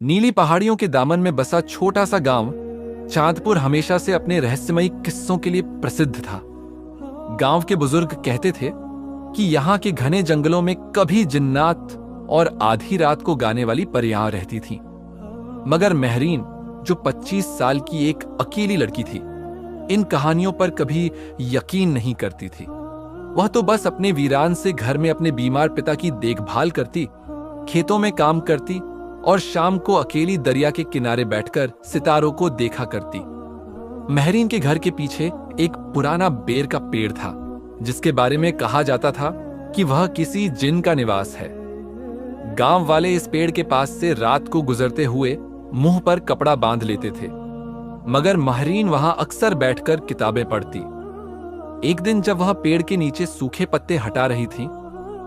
नीली पहाड़ियों के दामन में बसा छोटा सा गांव चांदपुर हमेशा से अपने रहस्यमयी किस्सों के लिए प्रसिद्ध था। गांव के बुजुर्ग कहते थे कि यहाँ के घने जंगलों में कभी जिन्नात और आधी रात को गाने वाली परियां रहती थीं। मगर महरीन, जो 25 साल की एक अकेली लड़की थी, इन कहानियों पर कभी यकीन नहीं करती थी। वह तो बस अपने वीरान से घर में अपने बीमार पिता की देखभाल करती, खेतों में काम करती और शाम को अकेली दरिया के किनारे बैठकर सितारों को देखा करती। महरीन के घर के पीछे एक पुराना बेर का पेड़ था, जिसके बारे में कहा जाता था कि वह किसी जिन का निवास है। गांव वाले इस पेड़ के पास से रात को गुजरते हुए मुंह पर कपड़ा बांध लेते थे, मगर महरीन वहां अक्सर बैठकर किताबें पढ़ती। एक दिन जब वह पेड़ के नीचे सूखे पत्ते हटा रही थी,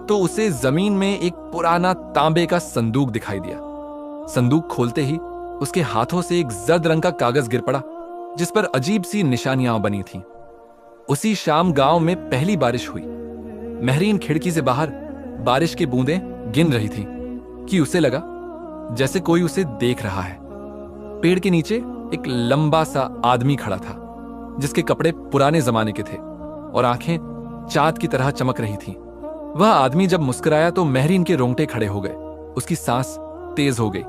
तो उसे जमीन में एक पुराना तांबे का संदूक दिखाई दिया। संदूक खोलते ही उसके हाथों से एक जर्द रंग का कागज गिर पड़ा, जिस पर अजीब सी निशानियां बनी थीं। उसी शाम गांव में पहली बारिश हुई। महरीन खिड़की से बाहर बारिश की बूंदें गिन रही थी कि उसे लगा जैसे कोई उसे देख रहा है। पेड़ के नीचे एक लंबा सा आदमी खड़ा था, जिसके कपड़े पुराने जमाने के थे और आंखें चांद की तरह चमक रही थीं। वह आदमी जब मुस्कुराया तो महरीन के रोंगटे खड़े हो गए। उसकी सांस तेज हो गई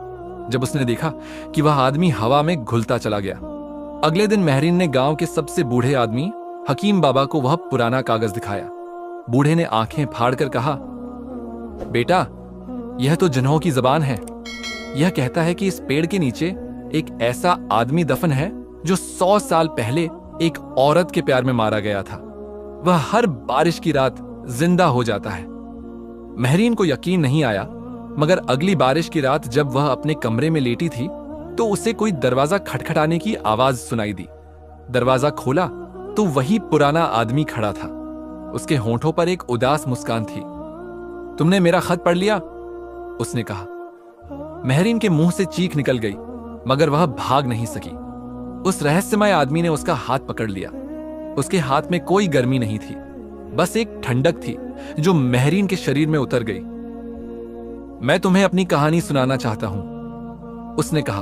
जब उसने देखा कि वह आदमी हवा में घुलता चला गया। अगले दिन महरीन ने गांव के सबसे बूढ़े आदमी हकीम बाबा को वह पुराना कागज दिखाया। बूढ़े ने आंखें फाड़कर कहा, बेटा, यह तो जिन्हों की जबान है। यह कहता है कि इस पेड़ के नीचे एक ऐसा आदमी दफन है जो 100 साल पहले एक औरत के प्यार में मारा गया था। वह हर बारिश की रात जिंदा हो जाता है। महरीन को यकीन नहीं आया, मगर अगली बारिश की रात जब वह अपने कमरे में लेटी थी तो उसे कोई दरवाजा खटखटाने की आवाज सुनाई दी। दरवाजा खोला तो वही पुराना आदमी खड़ा था। उसके होंठों पर एक उदास मुस्कान थी। तुमने मेरा खत पढ़ लिया? उसने कहा। महरीन के मुंह से चीख निकल गई, मगर वह भाग नहीं सकी। उस रहस्यमय आदमी ने उसका हाथ पकड़ लिया। उसके हाथ में कोई गर्मी नहीं थी, बस एक ठंडक थी जो महरीन के शरीर में उतर गई। मैं तुम्हें अपनी कहानी सुनाना चाहता हूं, उसने कहा।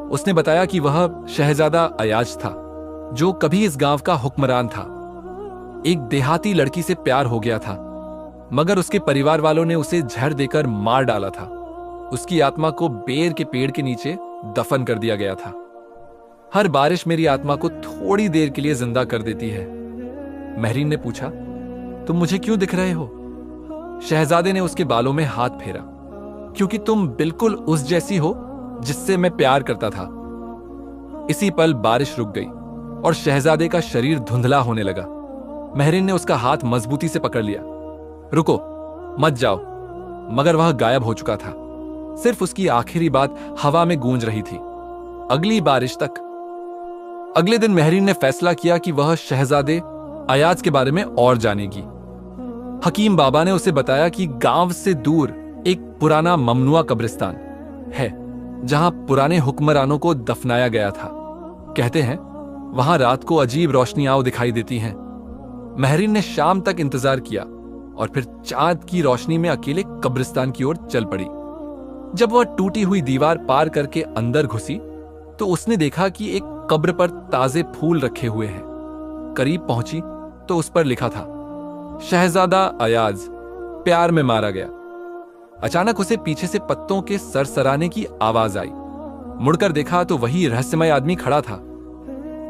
उसने बताया कि वह शहजादा अयाज था, जो कभी इस गांव का हुक्मरान था। एक देहाती लड़की से प्यार हो गया था, मगर उसके परिवार वालों ने उसे जहर देकर मार डाला था। उसकी आत्मा को बेर के पेड़ के नीचे दफन कर दिया गया था। हर बारिश मेरी आत्मा को थोड़ी देर के लिए जिंदा कर देती है। महरीन ने पूछा, तुम मुझे क्यों दिख रहे हो? शहजादे ने उसके बालों में हाथ फेरा। क्योंकि तुम बिल्कुल उस जैसी हो जिससे मैं प्यार करता था। इसी पल बारिश रुक गई और शहजादे का शरीर धुंधला होने लगा। महरीन ने उसका हाथ मजबूती से पकड़ लिया। रुको, मत जाओ। मगर वह गायब हो चुका था। सिर्फ उसकी आखिरी बात हवा में गूंज रही थी, अगली बारिश तक। अगले दिन महरीन ने फैसला किया कि वह शहजादे अयाज के बारे में और जानेगी। हकीम बाबा ने उसे बताया कि गांव से दूर एक पुराना ममनुआ कब्रिस्तान है, जहां पुराने हुक्मरानों को दफनाया गया था। कहते हैं वहां रात को अजीब रोशनियां दिखाई देती हैं। महरीन ने शाम तक इंतजार किया और फिर चांद की रोशनी में अकेले कब्रिस्तान की ओर चल पड़ी। जब वह टूटी हुई दीवार पार करके अंदर घुसी तो उसने देखा कि एक कब्र पर ताजे फूल रखे हुए हैं। करीब पहुंची तो उस पर लिखा था, शहजादा अयाज प्यार में मारा गया। अचानक उसे पीछे से पत्तों के सरसराने की आवाज आई। मुड़कर देखा तो वही रहस्यमय आदमी खड़ा था।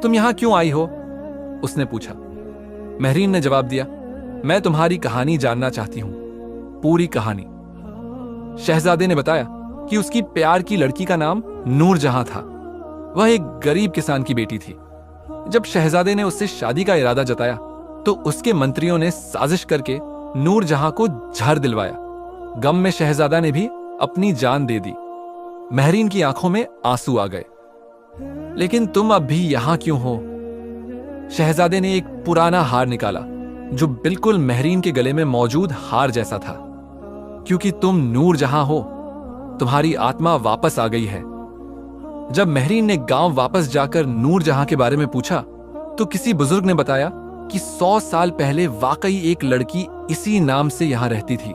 तुम यहां क्यों आई हो? उसने पूछा। महरीन ने जवाब दिया, मैं तुम्हारी कहानी जानना चाहती हूं, पूरी कहानी। शहजादे ने बताया कि उसकी प्यार की लड़की का नाम नूरजहां था। वह एक गरीब किसान की बेटी थी। जब शहजादे ने उससे शादी का इरादा जताया तो उसके मंत्रियों ने साजिश करके नूरजहां को जहर दिलवाया। गम में शहजादा ने भी अपनी जान दे दी। महरीन की आंखों में आंसू आ गए। लेकिन तुम अब भी यहां क्यों हो? शहजादे ने एक पुराना हार निकाला, जो बिल्कुल महरीन के गले में मौजूद हार जैसा था। क्योंकि तुम नूरजहां हो, तुम्हारी आत्मा वापस आ गई है। जब महरीन ने गांव वापस जाकर नूरजहां के बारे में पूछा तो किसी बुजुर्ग ने बताया कि 100 साल पहले वाकई एक लड़की इसी नाम से यहां रहती थी,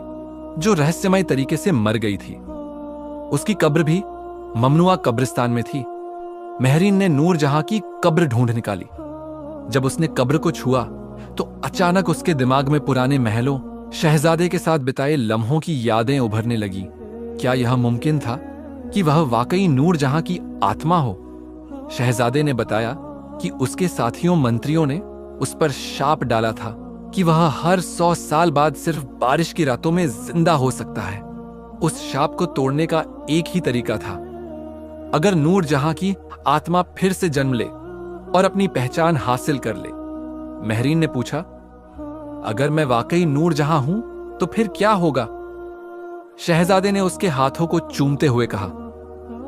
जो रहस्यमय तरीके से मर गई थी। उसकी कब्र भी ममनुआ कब्रिस्तान में थी। महरीन ने नूरजहां की कब्र ढूंढ निकाली। जब उसने कब्र को छुआ तो अचानक उसके दिमाग में पुराने महलों, शहजादे के साथ बिताए लम्हों की यादें उभरने लगी। क्या यह मुमकिन था कि वह वाकई नूरजहां की आत्मा हो? शहजादे ने बताया कि उसके साथियों मंत्रियों ने उस पर शाप डाला था कि वह हर 100 साल बाद सिर्फ बारिश की रातों में जिंदा हो सकता है। उस शाप को तोड़ने का एक ही तरीका था, अगर नूरजहां की आत्मा फिर से जन्म ले और अपनी पहचान हासिल कर ले। महरीन ने पूछा, अगर मैं वाकई नूरजहां हूं तो फिर क्या होगा? शहजादे ने उसके हाथों को चूमते हुए कहा,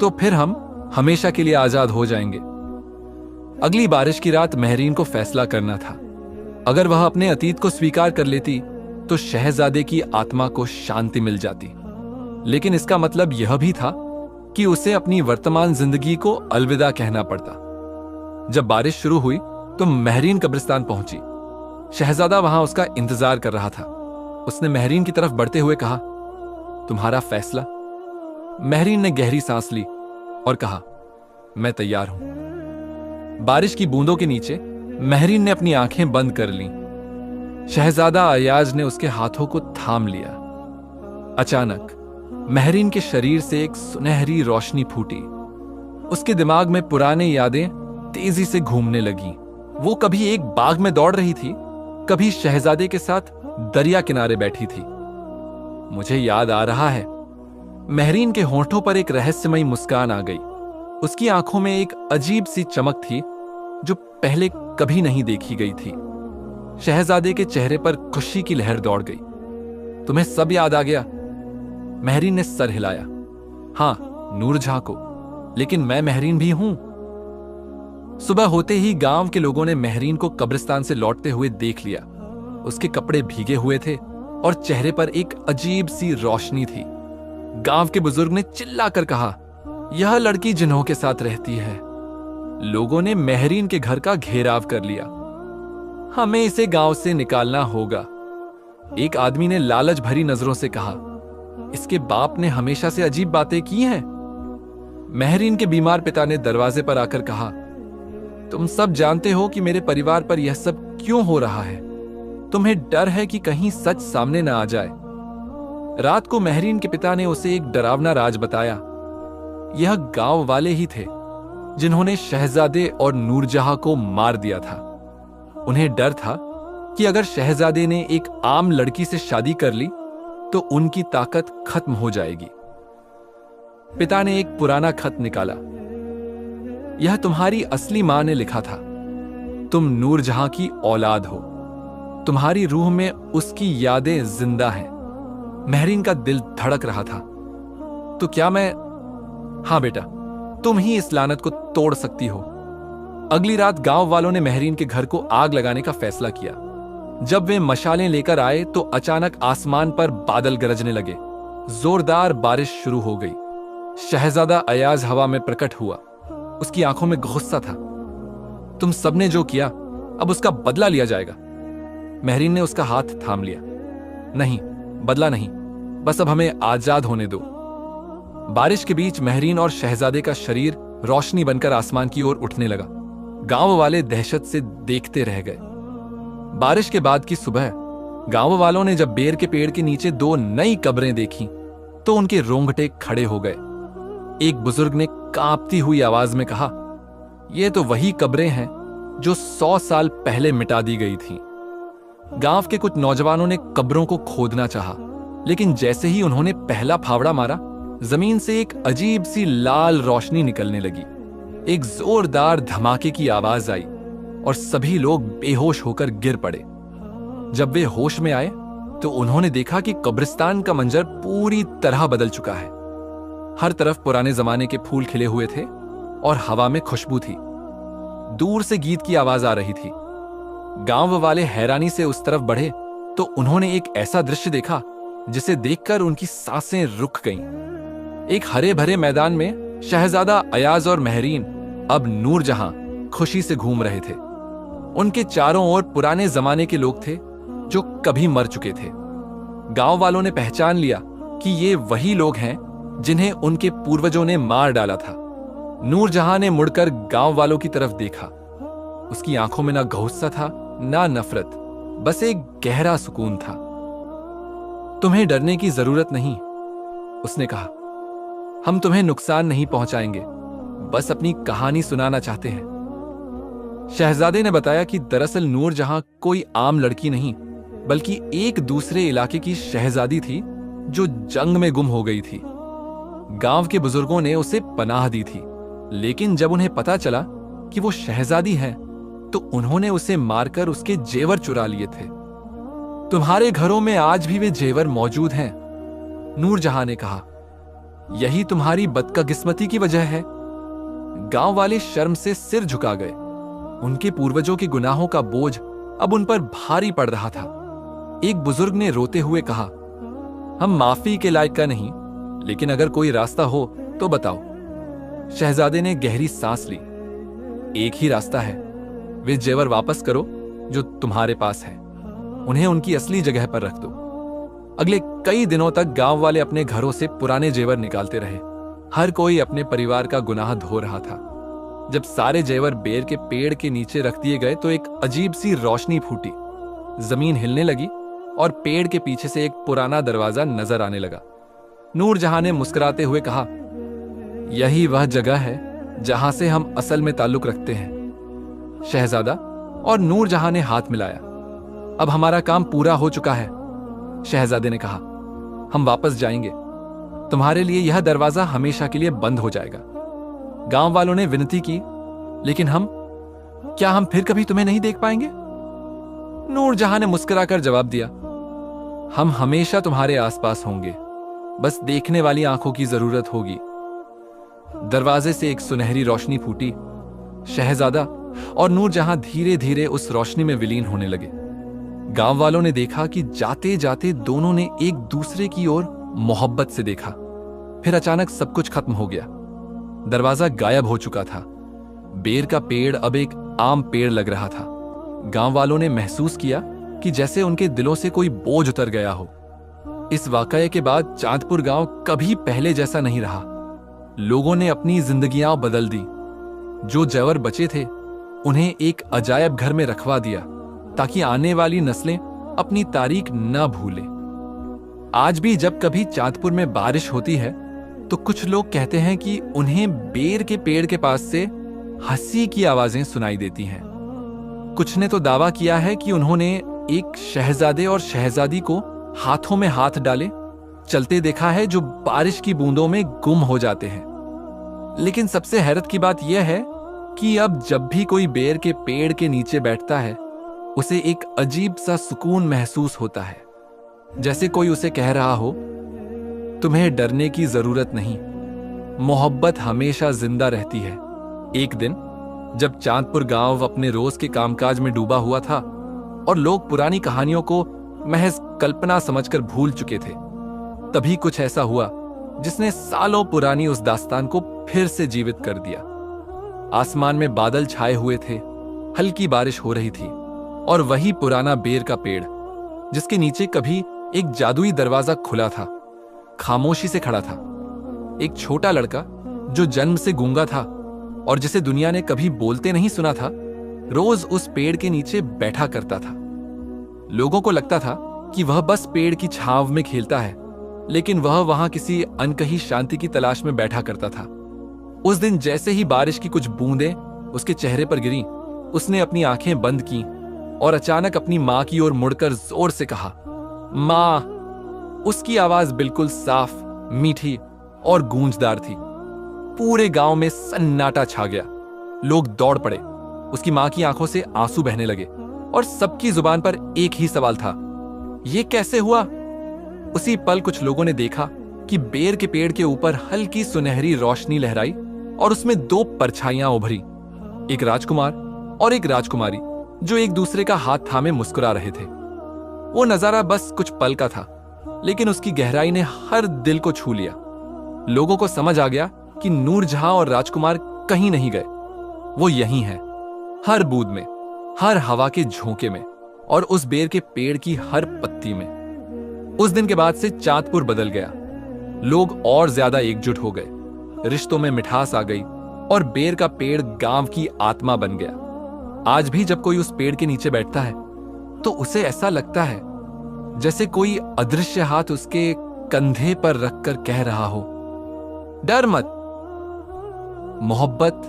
तो फिर हम हमेशा के लिए आजाद हो जाएंगे। अगली बारिश की रात महरीन को फैसला करना था। अगर वह अपने अतीत को स्वीकार कर लेती तो शहजादे की आत्मा को शांति मिल जाती, लेकिन इसका मतलब यह भी था कि उसे अपनी वर्तमान जिंदगी को अलविदा कहना पड़ता। जब बारिश शुरू हुई तो महरीन कब्रिस्तान पहुंची। शहजादा वहां उसका इंतजार कर रहा था। उसने महरीन की तरफ बढ़ते हुए कहा, तुम्हारा फैसला? महरीन ने गहरी सांस ली और कहा, मैं तैयार हूं। बारिश की बूंदों के नीचे महरीन ने अपनी आंखें बंद कर लीं। शहजादा अयाज ने उसके हाथों को थाम लिया। अचानक महरीन के शरीर से एक सुनहरी रोशनी फूटी। उसके दिमाग में पुराने यादें तेजी से घूमने लगीं। वो कभी एक बाग में दौड़ रही थी, कभी शहजादे के साथ दरिया किनारे बैठी थी। मुझे याद आ रहा है। महरीन के होंठों पर एक रहस्यमयी मुस्कान आ गई। उसकी आंखों में एक अजीब सी चमक थी जो पहले कभी नहीं देखी गई थी। शहजादे के चेहरे पर खुशी की लहर दौड़ गई। तुम्हें सब याद आ गया? महरीन ने सर हिलाया। हां, नूरजहां को, लेकिन मैं महरीन भी हूं। सुबह होते ही गांव के लोगों ने महरीन को कब्रिस्तान से लौटते हुए देख लिया। उसके कपड़े भीगे हुए थे और चेहरे पर एक अजीब सी रोशनी थी। गांव के बुजुर्ग ने चिल्लाकर कहा, यह लड़की जिन्हों के साथ रहती है। लोगों ने महरीन के घर का घेराव कर लिया। हमें इसे गांव से निकालना होगा। एक आदमी ने लालच भरी नजरों से कहा, इसके बाप ने हमेशा से अजीब बातें की हैं। महरीन के बीमार पिता ने दरवाजे पर आकर कहा, तुम सब जानते हो कि मेरे परिवार पर यह सब क्यों हो रहा है। तुम्हें डर है कि कहीं सच सामने न आ जाए। रात को महरीन के पिता ने उसे एक डरावना राज बताया। यह गांव वाले ही थे जिन्होंने शहजादे और नूरजहां को मार दिया था। उन्हें डर था कि अगर शहजादे ने एक आम लड़की से शादी कर ली तो उनकी ताकत खत्म हो जाएगी। पिता ने एक पुराना खत निकाला। यह तुम्हारी असली मां ने लिखा था। तुम नूरजहां की औलाद हो। तुम्हारी रूह में उसकी यादें जिंदा हैं। महरीन का दिल धड़क रहा था। तो क्या मैं? हां बेटा, तुम ही इस लानत को तोड़ सकती हो। अगली रात गांव वालों ने महरीन के घर को आग लगाने का फैसला किया। जब वे मशालें लेकर आए तो अचानक आसमान पर बादल गरजने लगे। जोरदार बारिश शुरू हो गई। शहजादा अयाज हवा में प्रकट हुआ। उसकी आंखों में गुस्सा था। तुम सबने जो किया, अब उसका बदला लिया जाएगा। महरीन ने उसका हाथ थाम लिया। नहीं, बदला नहीं, बस अब हमें आजाद होने दो। बारिश के बीच महरीन और शहजादे का शरीर रोशनी बनकर आसमान की ओर उठने लगा। गांव वाले दहशत से देखते रह गए। बारिश के बाद की सुबह गांव वालों ने जब बेर के पेड़ के नीचे 2 नई कब्रें देखी तो उनके रोंगटे खड़े हो गए। एक बुजुर्ग ने कांपती हुई आवाज में कहा, यह तो वही कब्रें हैं जो 100 साल पहले मिटा दी गई थीं। गांव के कुछ नौजवानों ने कब्रों को खोदना चाहा, लेकिन जैसे ही उन्होंने पहला फावड़ा मारा, जमीन से एक अजीब सी लाल रोशनी निकलने लगी। एक जोरदार धमाके की आवाज आई और सभी लोग बेहोश होकर गिर पड़े। जब वे होश में आए तो उन्होंने देखा कि कब्रिस्तान का मंजर पूरी तरह बदल चुका है। हर तरफ पुराने जमाने के फूल खिले हुए थे और हवा में खुशबू थी। दूर से गीत की आवाज आ रही थी। गांव वाले हैरानी से उस तरफ बढ़े तो उन्होंने एक ऐसा दृश्य देखा जिसे देखकर उनकी सांसें रुक गईं। एक हरे भरे मैदान में शहजादा अयाज और महरीन, अब नूरजहां, खुशी से घूम रहे थे। उनके चारों ओर पुराने जमाने के लोग थे जो कभी मर चुके थे। गांव वालों ने पहचान लिया कि ये वही लोग हैं जिन्हें उनके पूर्वजों ने मार डाला था। नूरजहां ने मुड़कर गांव वालों की तरफ देखा। उसकी आंखों में ना गुस्सा था ना नफरत, बस एक गहरा सुकून था। तुम्हें डरने की जरूरत नहीं, उसने कहा। हम तुम्हें नुकसान नहीं पहुंचाएंगे, बस अपनी कहानी सुनाना चाहते हैं। शहजादे ने बताया कि दरअसल नूरजहां कोई आम लड़की नहीं, बल्कि एक दूसरे इलाके की शहजादी थी जो जंग में गुम हो गई थी। गांव के बुजुर्गों ने उसे पनाह दी थी, लेकिन जब उन्हें पता चला कि वो शहजादी है, तो उन्होंने उसे मारकर उसके जेवर चुरा लिए थे। तुम्हारे घरों में आज भी वे जेवर मौजूद हैं, नूरजहां ने कहा। यही तुम्हारी बदकिस्मती की वजह है। गांव वाले शर्म से सिर झुका गए। उनके पूर्वजों के गुनाहों का बोझ अब उन पर भारी पड़ रहा था। एक बुजुर्ग ने रोते हुए कहा, हम माफी के लायक का नहीं, लेकिन अगर कोई रास्ता हो तो बताओ। शहजादे ने गहरी सांस ली। एक ही रास्ता है, वे जेवर वापस करो जो तुम्हारे पास है। उन्हें उनकी असली जगह पर रख दो। अगले कई दिनों तक गांव वाले अपने घरों से पुराने जेवर निकालते रहे। हर कोई अपने परिवार का गुनाह धो रहा था। जब सारे जेवर बेर के पेड़ के नीचे रख दिए गए तो एक अजीब सी रोशनी फूटी। जमीन हिलने लगी और पेड़ के पीछे से एक पुराना दरवाजा नजर आने लगा। नूरजहां ने मुस्कुराते हुए कहा, यही वह जगह है जहां से हम असल में ताल्लुक रखते हैं। शहजादा और नूरजहां ने हाथ मिलाया। अब हमारा काम पूरा हो चुका है, शहजादे ने कहा। हम वापस जाएंगे। तुम्हारे लिए यह दरवाजा हमेशा के लिए बंद हो जाएगा। गांव वालों ने विनती की, लेकिन क्या हम फिर कभी तुम्हें नहीं देख पाएंगे? नूरजहां ने मुस्कुराकर जवाब दिया, हम हमेशा तुम्हारे आसपास होंगे, बस देखने वाली आंखों की जरूरत होगी। दरवाजे से एक सुनहरी रोशनी फूटी। शहजादा और नूरजहां धीरे धीरे उस रोशनी में विलीन होने लगे। गांव वालों ने देखा कि जाते जाते दोनों ने एक दूसरे की ओर मोहब्बत से देखा। फिर अचानक सब कुछ खत्म हो गया। दरवाजा गायब हो चुका था। बेर का पेड़ अब एक आम पेड़ लग रहा था। गांव वालों ने महसूस किया कि जैसे उनके दिलों से कोई बोझ उतर गया हो। इस वाकये के बाद चांदपुर गांव कभी पहले जैसा नहीं रहा। लोगों ने अपनी जिंदगियां बदल दी। जो जेवर बचे थे उन्हें एक अजायब घर में रखवा दिया, ताकि आने वाली नस्लें अपनी तारीख न भूलें। आज भी जब कभी चांदपुर में बारिश होती है तो कुछ लोग कहते हैं कि उन्हें बेर के पेड़ के पास से हंसी की आवाजें सुनाई देती हैं। कुछ ने तो दावा किया है कि उन्होंने एक शहजादे और शहजादी को हाथों में हाथ डाले चलते देखा है, जो बारिश की बूंदों में गुम हो जाते हैं। लेकिन सबसे हैरत की बात यह है कि अब जब भी कोई बेर के पेड़ के नीचे बैठता है, उसे एक अजीब सा सुकून महसूस होता है, जैसे कोई उसे कह रहा हो, तुम्हें डरने की जरूरत नहीं, मोहब्बत हमेशा जिंदा रहती है। एक दिन जब चांदपुर गांव अपने रोज के कामकाज में डूबा हुआ था और लोग पुरानी कहानियों को महज कल्पना समझकर भूल चुके थे, तभी कुछ ऐसा हुआ जिसने सालों पुरानी उस दास्तान को फिर से जीवित कर दिया। आसमान में बादल छाए हुए थे, हल्की बारिश हो रही थी, और वही पुराना बेर का पेड़ जिसके नीचे कभी एक जादुई दरवाजा खुला था, खामोशी से खड़ा था। एक छोटा लड़का जो जन्म से गूंगा था और जिसे दुनिया ने कभी बोलते नहीं सुना था, रोज उस पेड़ के नीचे बैठा करता था। लोगों को लगता था कि वह बस पेड़ की छांव में खेलता है, लेकिन वह वहां किसी अनकही शांति की तलाश में बैठा करता था। उस दिन जैसे ही बारिश की कुछ बूंदें उसके चेहरे पर गिरीं, उसने अपनी आंखें बंद की और अचानक अपनी मां की ओर मुड़कर जोर से कहा, मां। उसकी आवाज बिल्कुल साफ, मीठी और गूंजदार थी। पूरे गांव में सन्नाटा छा गया। लोग दौड़ पड़े। उसकी मां की आंखों से आंसू बहने लगे और सबकी जुबान पर एक ही सवाल था, यह कैसे हुआ? उसी पल कुछ लोगों ने देखा कि बेर के पेड़ के ऊपर हल्की सुनहरी रोशनी लहराई और उसमें दो परछाइयां उभरी, एक राजकुमार और एक राजकुमारी, जो एक दूसरे का हाथ थामे मुस्कुरा रहे थे। वो नजारा बस कुछ पल का था, लेकिन उसकी गहराई ने हर दिल को छू लिया। लोगों को समझ आ गया कि नूरजहां और राजकुमार कहीं नहीं गए, वो यहीं हैं, हर बूंद में, हर हवा के झोंके में और उस बेर के पेड़ की हर पत्ती में। उस दिन के बाद से चांदपुर बदल गया। लोग और ज्यादा एकजुट हो गए, रिश्तों में मिठास आ गई और बेर का पेड़ गांव की आत्मा बन गया। आज भी जब कोई उस पेड़ के नीचे बैठता है तो उसे ऐसा लगता है जैसे कोई अदृश्य हाथ उसके कंधे पर रखकर कह रहा हो, डर मत, मोहब्बत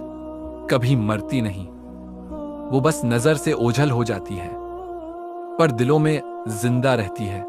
कभी मरती नहीं, वो बस नजर से ओझल हो जाती है पर दिलों में जिंदा रहती है।